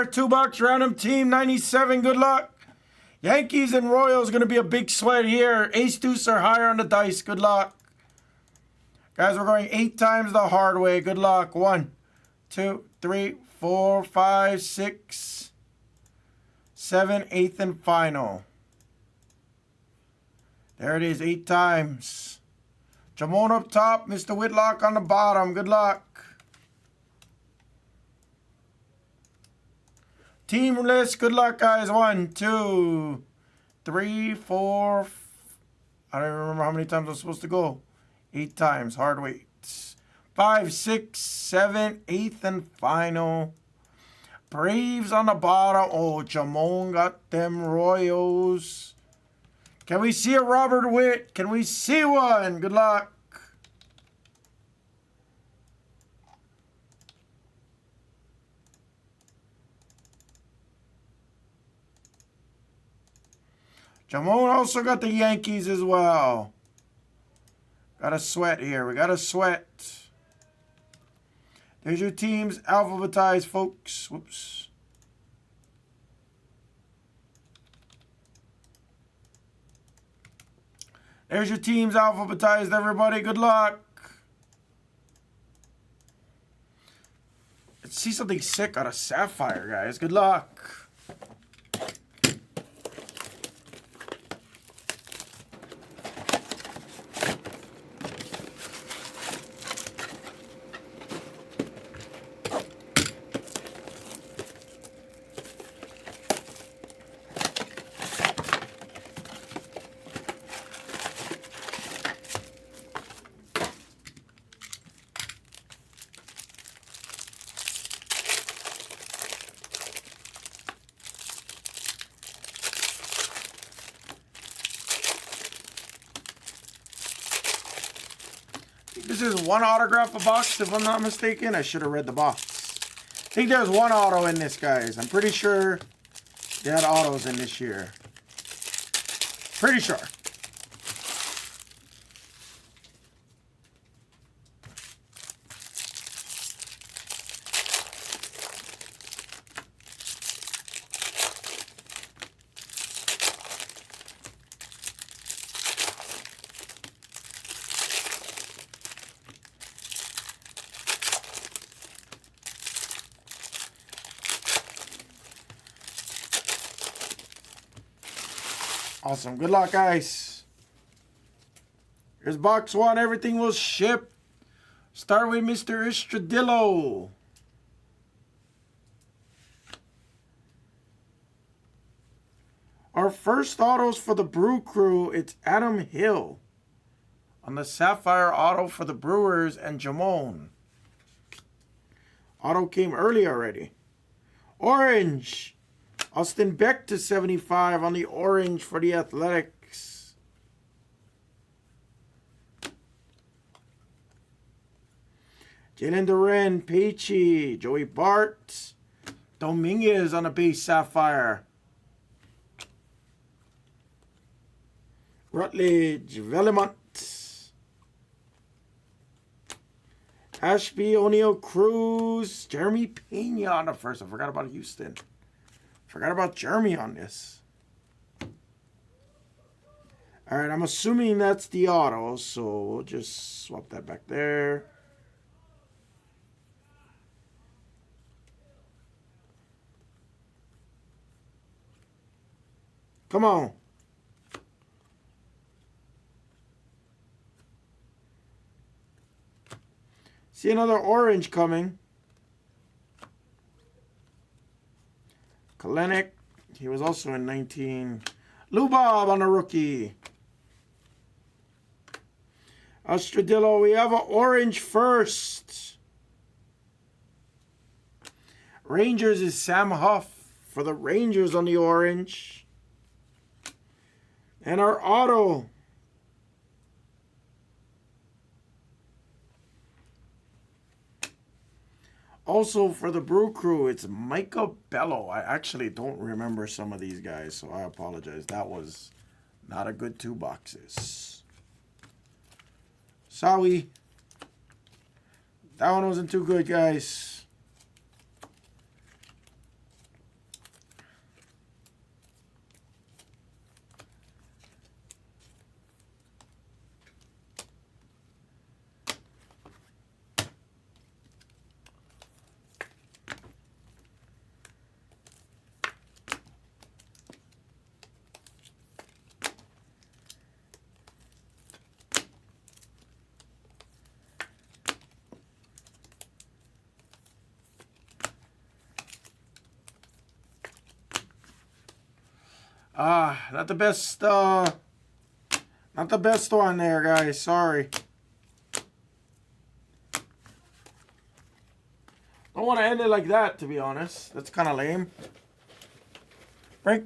Sapphire, $2 random team 97. Good luck. Yankees and Royals going to be a big sweat here. Ace deuce or higher on the dice. Good luck. Guys, we're going 8 times the hard way. Good luck. 1, 2, 3, 4, 5, 6, 7, 8th and final. There it is, 8 times. Jamon up top, Mr. Whitlock on the bottom. Good luck. Team list, good luck, guys. 1, 2, 3, 4. I don't even remember how many times I'm supposed to go. 8 times, hard weights. 5, 6, 7, 8th and final. Braves on the bottom. Oh, Jamon got them Royals. Can we see a Robert Witt? Can we see one? Good luck. Jamon also got the Yankees as well. Got a sweat here. We got a sweat. There's your teams alphabetized, folks. Whoops. There's your teams alphabetized, everybody. Good luck. Let's see something sick out of Sapphire, guys. Good luck. This is one autograph a box, if I'm not mistaken. I should have read the box. I think there's one auto in this, guys. I'm pretty sure they had autos in this year. Pretty sure. Awesome. Good luck, guys. Here's box 1. Everything will ship. Start with Mr. Estradillo. Our first autos for the Brew Crew, it's Adam Hill on the Sapphire auto for the Brewers and Jamon. Auto came early already. Orange. Austin Beck to 75 on the orange for the Athletics. Jalen Duran, Peachy, Joey Bart, Dominguez on the base Sapphire. Rutledge, Velemont, Ashby, O'Neal, Cruz, Jeremy Pena on the first. I forgot about Houston. Forgot about Jeremy on this. All right, I'm assuming that's the auto, so we'll just swap that back there. Come on. See another orange coming. Kalenic, he was also in 19. Lubob on the rookie. Estradillo, we have an orange first. Rangers is Sam Huff for the Rangers on the orange. And our auto. Also for the Brew Crew, it's Micah Bello. I actually don't remember some of these guys, so I apologize. That was not a good 2 boxes. Sorry. That one wasn't too good, guys. Not the best, not the best one there, guys. Sorry. Don't want to end it like that, to be honest. That's kind of lame. Break.